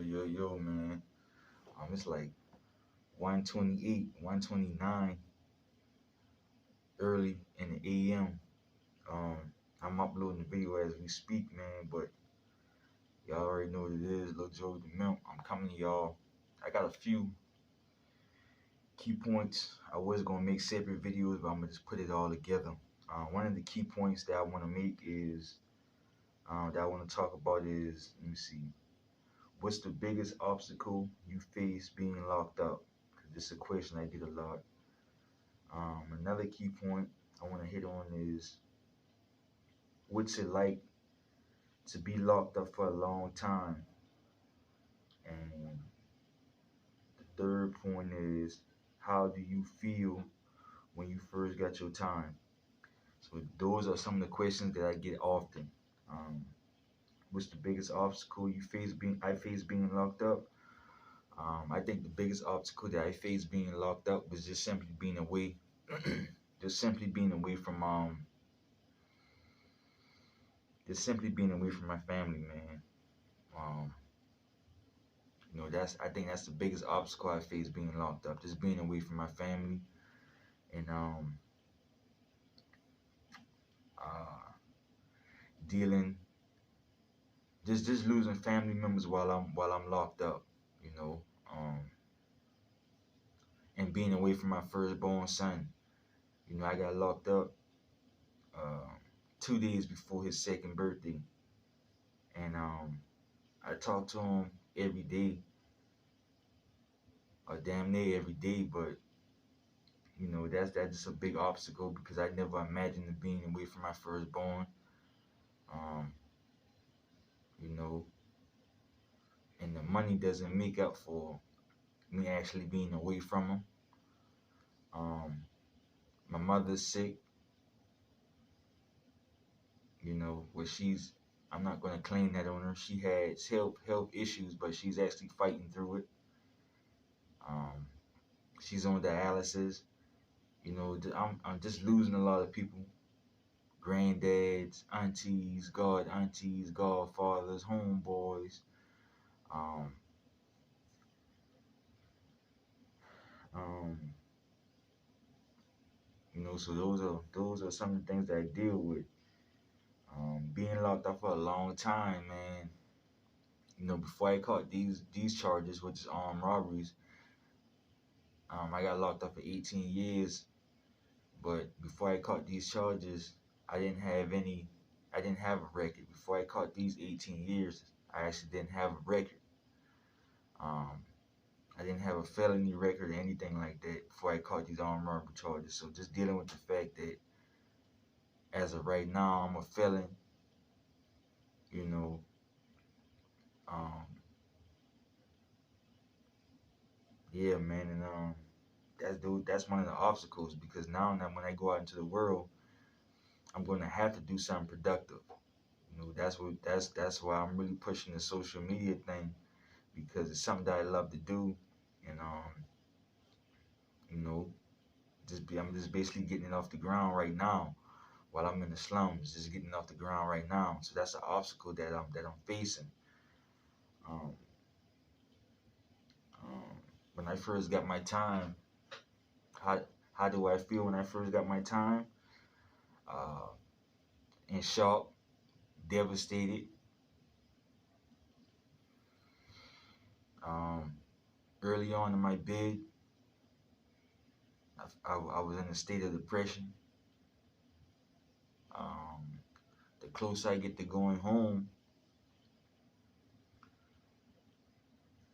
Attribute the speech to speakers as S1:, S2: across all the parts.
S1: Yo, man. It's like 1:28, 1:29 early in the AM. Um, I'm uploading the video as we speak, man, but y'all already know what it is, liljoeythamimp. I'm coming to y'all. I got a few key points. I was gonna make separate videos, but I'm gonna just put it all together. One of the key points that I want to make is that I want to talk about is, let me see, what's the biggest obstacle you face being locked up? Because this is a question I get a lot. Another key point I want to hit on is, what's it like to be locked up for a long time? And the third point is, how do you feel when you first got your time? So those are some of the questions that I get often. What's the biggest obstacle I face being locked up? I think the biggest obstacle that I faced being locked up was just simply being away, just simply being away from my family, man. Um, I think that's the biggest obstacle I faced being locked up, just being away from my family, and uh, dealing, just losing family members while I'm locked up, you know, and being away from my firstborn son. I got locked up uh, 2 days before his second birthday, and I talk to him every day, or damn near every day, but that's just a big obstacle because I never imagined being away from my firstborn. Um, you know, and the money doesn't make up for me actually being away from him. My mother's sick, but I'm not gonna claim that on her. She has health issues, but she's actually fighting through it. She's on dialysis. I'm just losing a lot of people. Granddads, aunties, godfathers, homeboys. Um, um, so those are some of the things that I deal with. Being locked up for a long time, man. Before I caught these charges, which is armed robberies, I got locked up for 18 years. But before I caught these charges, I didn't have a record. Before I caught these 18 years, I actually didn't have a record. I didn't have a felony record or anything like that before I caught these armed robbery charges. So just dealing with the fact that as of right now, I'm a felon, you know, um, yeah, man, and that's one of the obstacles, because now that when I go out into the world, I'm going to have to do something productive. That's why I'm really pushing the social media thing, because it's something that I love to do, and you know, I'm just basically getting it off the ground right now while I'm in the slums, just getting off the ground right now. So that's an obstacle that I'm facing. Um, when I first got my time, how do I feel when I first got my time? Uh, in shock, devastated. Um, Early on in my bid, I was in a state of depression. The closer I get to going home,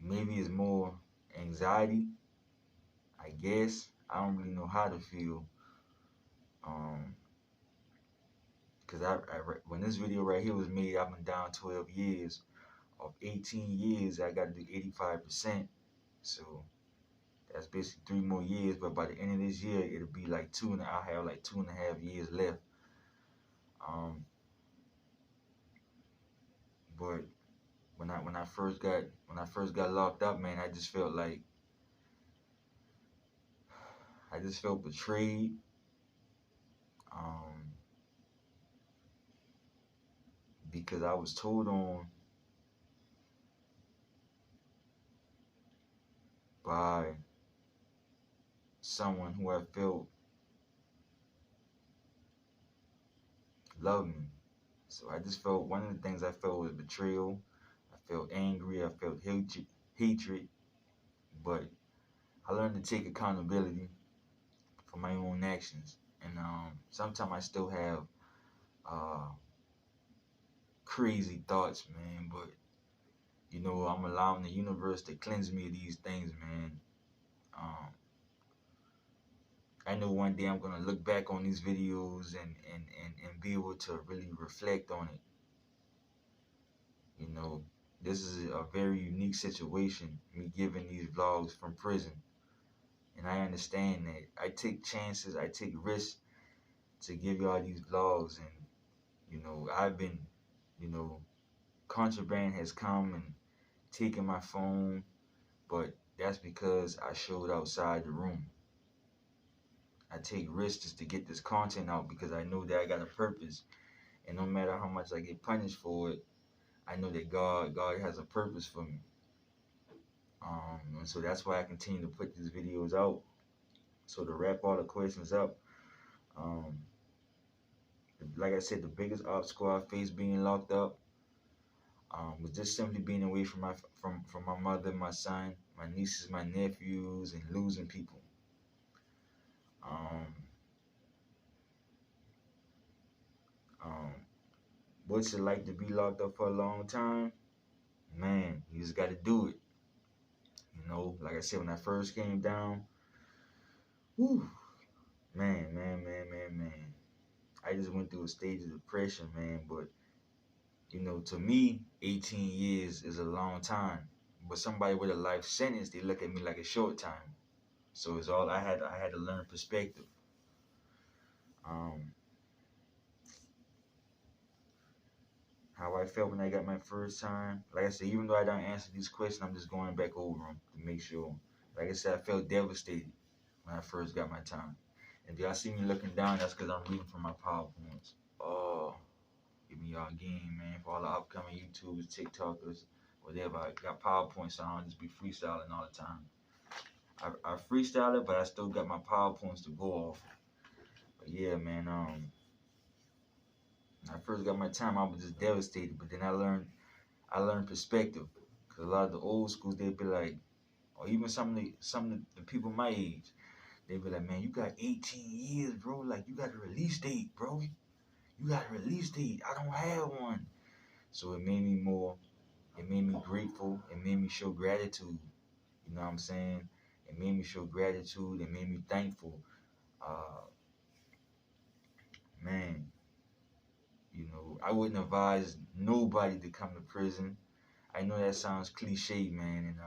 S1: maybe it's more anxiety, I guess. I don't really know how to feel. Because when this video right here was made, I've been down 12 years. Of 18 years, I got to do 85%. So that's basically 3 more years. But by the end of this year, it'll be like I'll have like 2.5 years left. But when I first got locked up, man, I just felt betrayed. Because I was told on someone who I felt loved me. So I just felt, one of the things I felt was betrayal. I felt angry. I felt hatred. But I learned to take accountability for my own actions. And sometimes I still have uh, crazy thoughts, man. But I'm allowing the universe to cleanse me of these things, man. Um, I know one day I'm gonna look back on these videos and be able to really reflect on it. This is a very unique situation, me giving these vlogs from prison. And I understand that I take chances, I take risks to give y'all these vlogs. And, I've been, you know, contraband has come and taken my phone, but that's because I showed outside the room. I take risks just to get this content out because I know that I got a purpose. And no matter how much I get punished for it, I know that God has a purpose for me. And so that's why I continue to put these videos out. So to wrap all the questions up, um, like I said, the biggest obstacle I faced being locked up was just simply being away from my mother, my son, my nieces, my nephews, and losing people. Um, um, what's it like to be locked up for a long time? Man, you just got to do it. Like I said, when I first came down, whew, man. I just went through a stage of depression, man. But, to me, 18 years is a long time. But somebody with a life sentence, they look at me like a short time. So it's all I had to learn perspective. Um, how I felt when I got my first time. Like I said, even though I don't answer these questions, I'm just going back over them to make sure. Like I said, I felt devastated when I first got my time. If y'all see me looking down, that's because I'm reading from my PowerPoints. Oh, give me y'all game, man. For all the upcoming YouTubers, TikTokers, whatever. I got PowerPoints, so I don't just be freestyling all the time. I freestyle it, but I still got my PowerPoints to go off. But yeah, man. When I first got my time, I was just devastated. But then I learned perspective. Cause a lot of the old schools, they'd be like, or even some of the people my age, they'd be like, man, you got 18 years, bro. Like, you got a release date, bro. You got a release date. I don't have one. So it made me grateful. It made me show gratitude. You know what I'm saying? It made me show gratitude. It made me thankful. Man, I wouldn't advise nobody to come to prison. I know that sounds cliche, man, and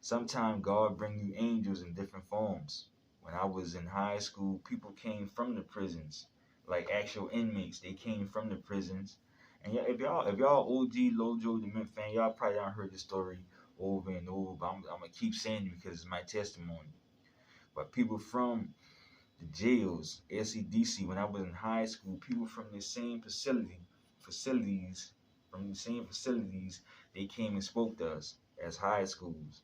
S1: sometimes God bring you angels in different forms. When I was in high school, people came from the prisons, like actual inmates. They came from the prisons. And yeah, if y'all OG liljoeythamimp fan, y'all probably done heard the story over and over. But I'm gonna keep saying it because it's my testimony. But people from the jails, SEDC, when I was in high school, people from the same facilities, they came and spoke to us as high schools.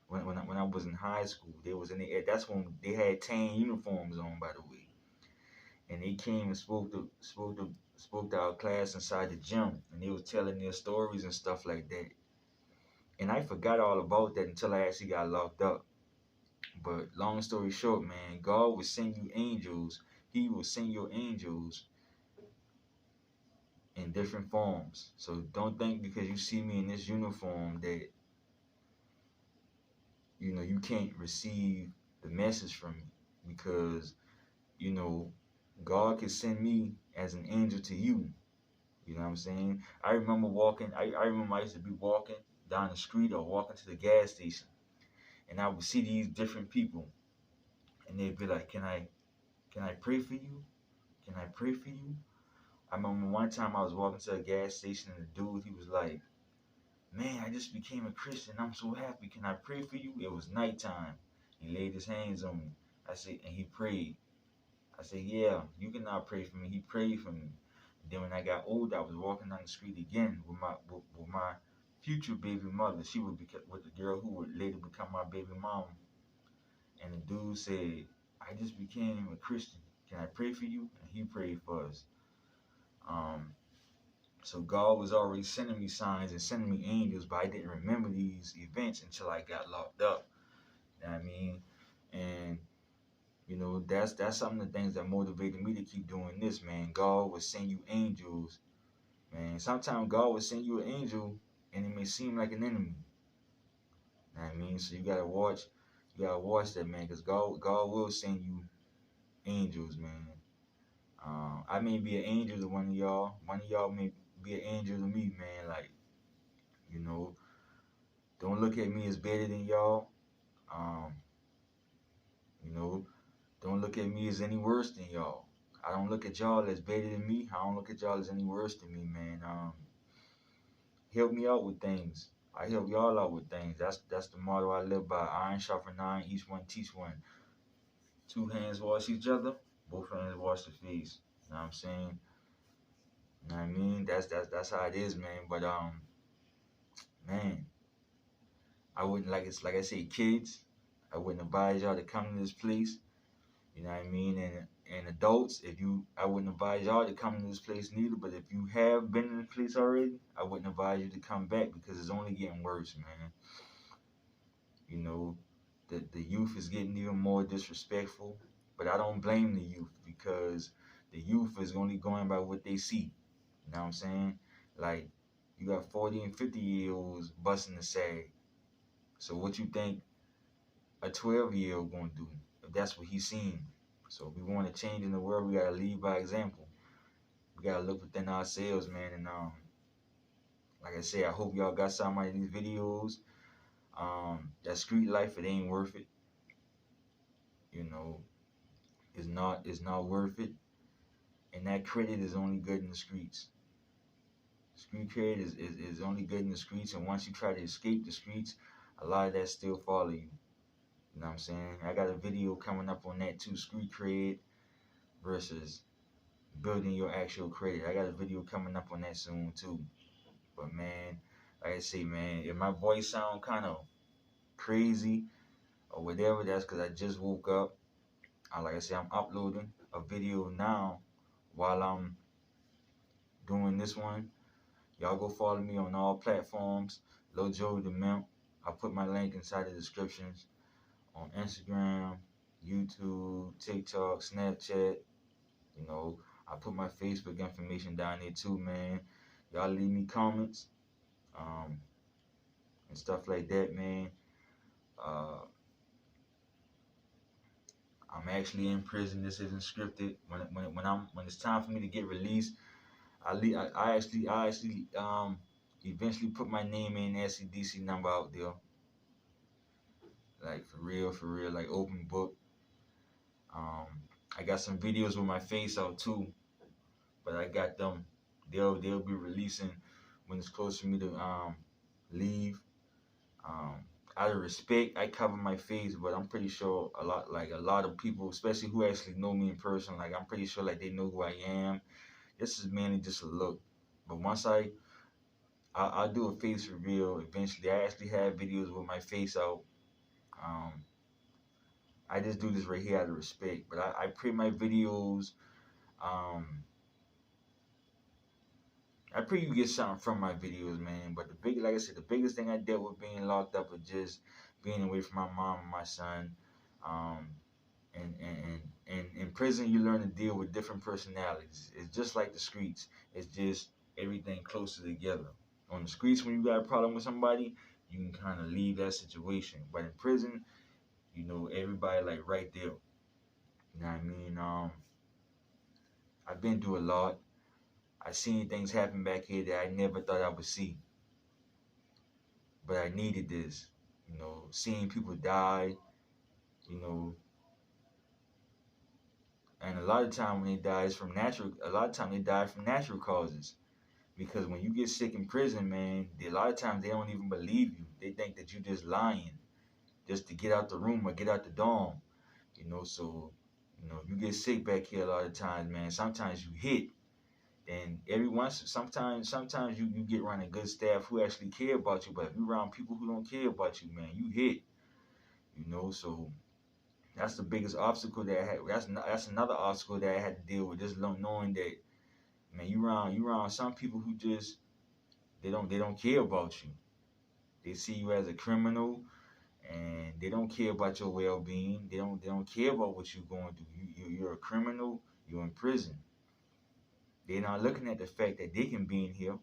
S1: When I was in high school, they was in the, that's when they had tan uniforms on, by the way, and they came and spoke to our class inside the gym, and they was telling their stories and stuff like that. And I forgot all about that until I actually got locked up. But long story short, man, God will send you angels. He will send your angels in different forms. So don't think because you see me in this uniform that you can't receive the message from me, because God can send me as an angel to you. You know what I'm saying? I remember I used to be walking down the street or walking to the gas station, and I would see these different people, and they'd be like, can I pray for you? Can I pray for you? I remember one time I was walking to a gas station, and the dude, he was like, man, I just became a Christian. I'm so happy. Can I pray for you? It was nighttime. He laid his hands on me. I said, and he prayed. I said, yeah, you can now pray for me. He prayed for me. And then when I got older, I was walking down the street again with my future baby mother. She would be with the girl who would later become my baby mom. And the dude said, I just became a Christian. Can I pray for you? And he prayed for us. Um, so God was already sending me signs and sending me angels, but I didn't remember these events until I got locked up. You know what I mean? And that's some of the things that motivated me to keep doing this, man. God will send you angels, man. Sometimes God will send you an angel and it may seem like an enemy. You know what I mean? So you gotta watch that, man, because God will send you angels, man. I may be an angel to one of y'all. One of y'all may be an angel to me, man. Like, you know, don't look at me as better than y'all. Um, you know, don't look at me as any worse than y'all. I don't look at y'all as better than me. I don't look at y'all as any worse than me, man. Help me out with things. I help y'all out with things. That's the motto I live by. Iron sharpen iron, each one teach one. Two hands wash each other, both hands wash the face. You know what I'm saying? You know what I mean? That's how it is, man. But man, I wouldn't like I say, kids. I wouldn't advise y'all to come to this place. You know what I mean? And adults, I wouldn't advise y'all to come to this place neither. But if you have been in this place already, I wouldn't advise you to come back because it's only getting worse, man. You know, the youth is getting even more disrespectful. But I don't blame the youth because the youth is only going by what they see. You know what I'm saying? Like, you got 40 and 50-year-olds busting the sag. So what you think a 12-year-old gonna do if that's what he's seeing? So if we want to change in the world, we gotta lead by example. We gotta look within ourselves, man. And like I said, I hope y'all got some of these videos. That street life, it ain't worth it. You know, it's not worth it. And that credit is only good in the streets. Street credit is only good in the streets, and once you try to escape the streets, a lot of that still follow you. You know what I'm saying? I got a video coming up on that too, street cred versus building your actual credit. I got a video coming up on that soon too. But man, like I say, man, if my voice sound kind of crazy or whatever, that's because I just woke up. Like I say, I'm uploading a video now while I'm doing this one. Y'all go follow me on all platforms. Lil Joey the Mimp. I'll put my link inside the descriptions on Instagram, YouTube, TikTok, Snapchat. You know, I put my Facebook information down there too, man. Y'all leave me comments, and stuff like that, man. Uh, I'm actually in prison. This isn't scripted. When it's time for me to get released, I actually eventually put my name in SCDC number out there. Like for real, like open book. Um, I got some videos with my face out too, but I got them. They'll be releasing when it's close for me to leave. Um, Out of respect, I cover my face, but I'm pretty sure a lot of people, especially who actually know me in person, like I'm pretty sure like they know who I am. This is mainly just a look. But once I'll do a face reveal eventually. I actually have videos with my face out. Um, I just do this right here out of respect. But I pray my videos. Um, I pray you get something from my videos, man. But like I said, the biggest thing I dealt with being locked up was just being away from my mom and my son. Um, and in prison, you learn to deal with different personalities. It's just like the streets. It's just everything closer together. On the streets, when you got a problem with somebody, you can kind of leave that situation. But in prison, everybody like right there. You know what I mean? I've been through a lot. I seen things happen back here that I never thought I would see. But I needed this. Seeing people die, you know, and a lot of time when they die is from natural. A lot of time they die from natural causes. Because when you get sick in prison, man, a lot of times they don't even believe you. They think that you just lying, just to get out the room or get out the dorm. So you get sick back here a lot of times, man. Sometimes you hit, and sometimes you get around a good staff who actually care about you. But if you're around people who don't care about you, man, you hit. So That's the biggest obstacle that I had. That's another obstacle that I had to deal with. Just knowing that, man, you around some people who just they don't care about you. They see you as a criminal, and they don't care about your well-being. They don't care about what you're going through. You're a criminal. You're in prison. They're not looking at the fact that they can be in here.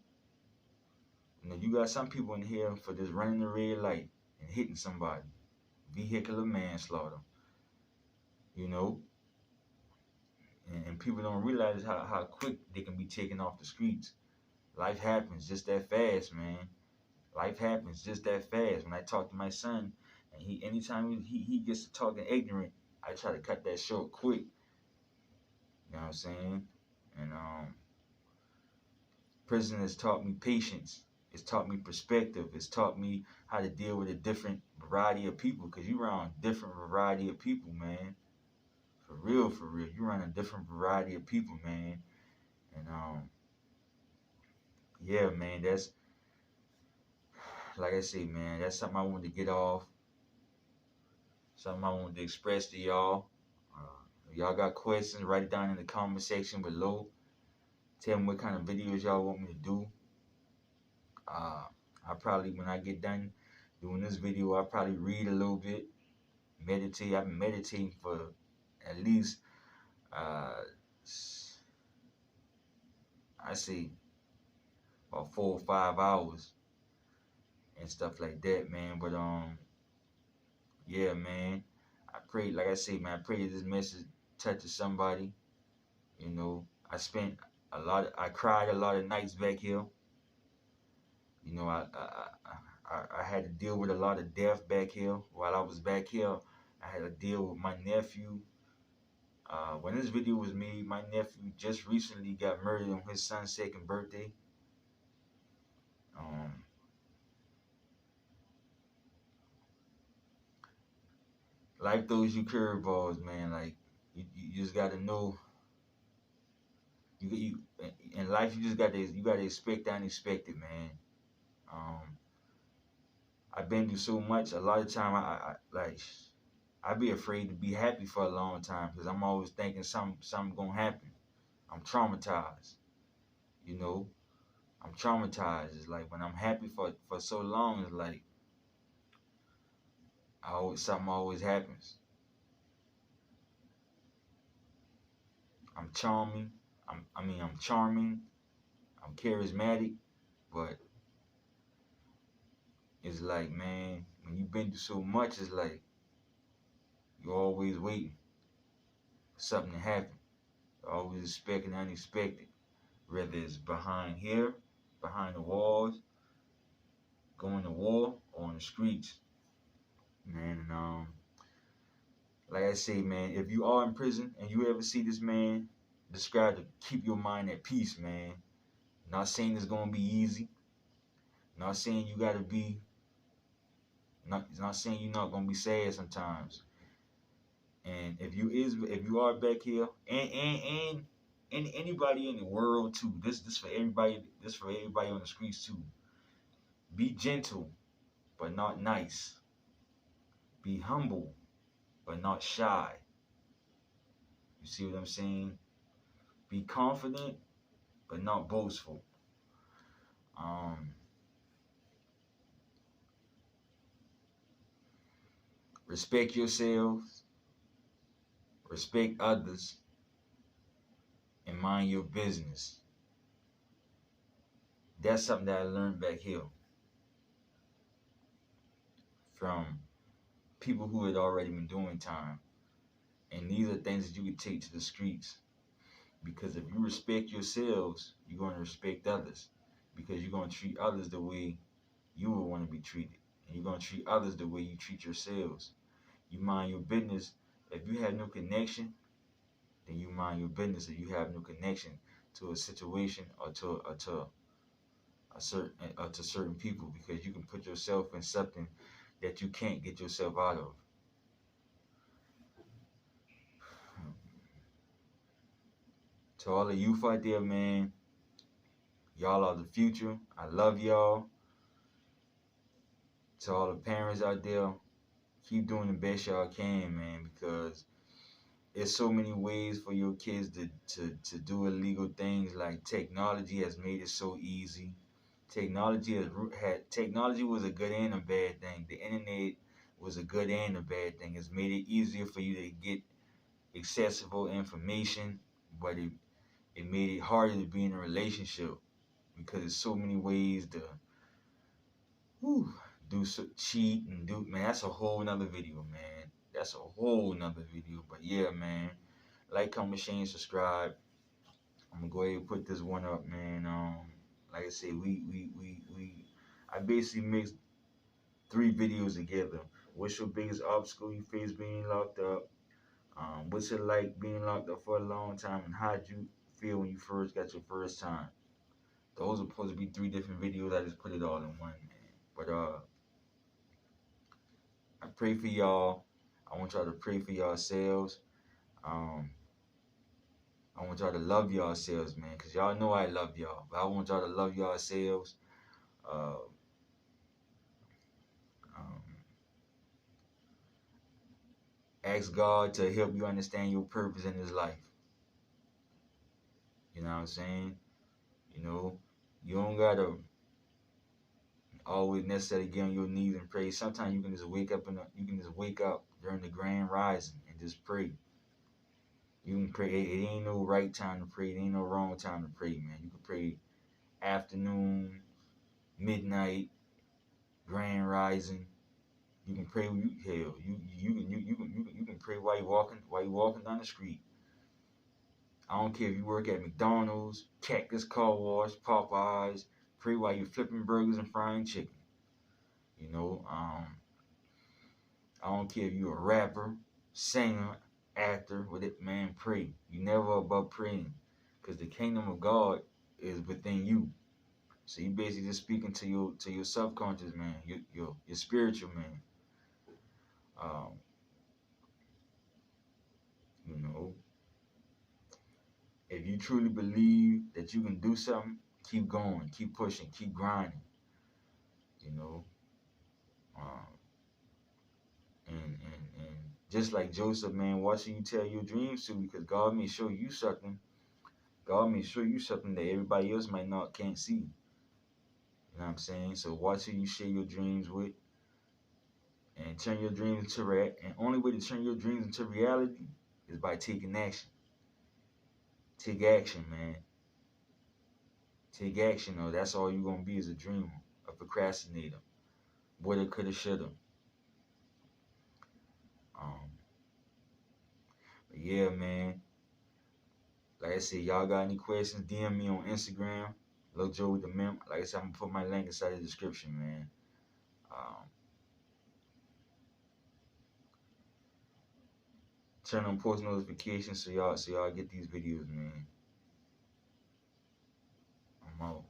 S1: You got some people in here for just running the red light and hitting somebody, vehicular manslaughter. You know, and people don't realize how quick they can be taken off the streets. Life happens just that fast, man. Life happens just that fast. When I talk to my son, and anytime he gets to talking ignorant, I try to cut that short quick. You know what I'm saying? And prison has taught me patience. It's taught me perspective. It's taught me how to deal with a different variety of people. Cause you around different variety of people, man. For real, for real. You around a different variety of people, man. And yeah, man. That's like I say, man. That's something I wanted to get off. Something I wanted to express to y'all. If y'all got questions, write it down in the comment section below. Tell me what kind of videos y'all want me to do. I probably, when I get done doing this video, I'll probably read a little bit, meditate. I've been meditating for at least, I say, about 4 or 5 hours and stuff like that, man. But yeah, man. I pray, like I say, man. I pray that this message touches somebody. You know, I cried a lot of nights back here. You know, I had to deal with a lot of death back here. While I was back here, I had to deal with my nephew. When this video was made, my nephew just recently got murdered on his son's 2nd birthday. Life throws you curveballs, man. Like you just gotta know. You in life, you gotta expect the unexpected, man. I've been through so much. A lot of time, I be afraid to be happy for a long time because I'm always thinking something gonna happen. I'm traumatized. You know, I'm traumatized. It's like when I'm happy for so long, it's like something always happens. I'm charming. I'm charming. I'm charismatic, but it's like, man, when you've been through so much, it's like you're always waiting for something to happen. You're always expecting the unexpected, whether it's behind the walls, going to war, or on the streets, man. And like I say, man, if you are in prison and you ever see this man, describe to keep your mind at peace, man. Not saying it's gonna be easy. Not saying you gotta be. Not saying you're not gonna be sad sometimes. And if you are back here, and anybody in the world too, this for everybody. This for everybody on the streets too. Be gentle, but not nice. Be humble, but not shy. You see what I'm saying? Be confident, but not boastful. Respect yourselves, respect others, and mind your business. That's something that I learned back here from people who had already been doing time. And these are things that you can take to the streets. Because if you respect yourselves, you're going to respect others. Because you're going to treat others the way you would want to be treated. And you're going to treat others the way you treat yourselves. You mind your business. If you have no connection, then you mind your business. If you have no connection to a situation or to certain people, because you can put yourself in something that you can't get yourself out of. To all the youth out there, man, y'all are the future. I love y'all. To all the parents out there, keep doing the best y'all can, man, because there's so many ways for your kids to do illegal things. Like technology has made it so easy. Technology was a good and a bad thing. The internet was a good and a bad thing. It's made it easier for you to get accessible information, but it made it harder to be in a relationship because there's so many ways to whew, cheat and do, man. That's a whole nother video, man. That's a whole nother video. But yeah, man, like, comment, share, and subscribe. I'm gonna go ahead and put this one up, man. Like I said, I basically mixed 3 videos together. What's your biggest obstacle you face being locked up? What's it like being locked up for a long time, and how'd you feel when you first got your first time? Those are supposed to be 3 different videos. I just put it all in one, man. But I pray for y'all. I want y'all to pray for yourselves. Um, I want y'all to love yourselves, man, because y'all know I love y'all. But I want y'all to love yourselves. Uh, um, ask God to help you understand your purpose in this life. You know what I'm saying? You know, you don't gotta always necessarily get on your knees and pray. Sometimes you can just wake up during the grand rising and just pray. You can pray. It ain't no right time to pray. It ain't no wrong time to pray, man. You can pray afternoon, midnight, grand rising. You can pray. You can pray while you walking down the street. I don't care if you work at McDonald's, Cactus Car Wash, Popeyes. Pray while you're flipping burgers and frying chicken. You know, I don't care if you're a rapper, singer, actor. With it, man, pray. You never above praying, because the kingdom of God is within you. So you basically just speaking to your subconscious, man, your spiritual man. Um, you know, if you truly believe that you can do something, keep going, keep pushing, keep grinding. You know, um, and just like Joseph, man, watch who you tell your dreams to, because God may show you something. God may show you something that everybody else can't see. You know what I'm saying? So watch who you share your dreams with, and turn your dreams into reality. And only way to turn your dreams into reality is by taking action. Take action, man. Take action, or that's all you're gonna be, is a dreamer, a procrastinator. Woulda, coulda, shoulda. Um, but yeah, man. Like I said, y'all got any questions, DM me on Instagram, liljoeythamimp. Like I said, I'm gonna put my link inside the description, man. Um, turn on post notifications so y'all get these videos, man. I'm out.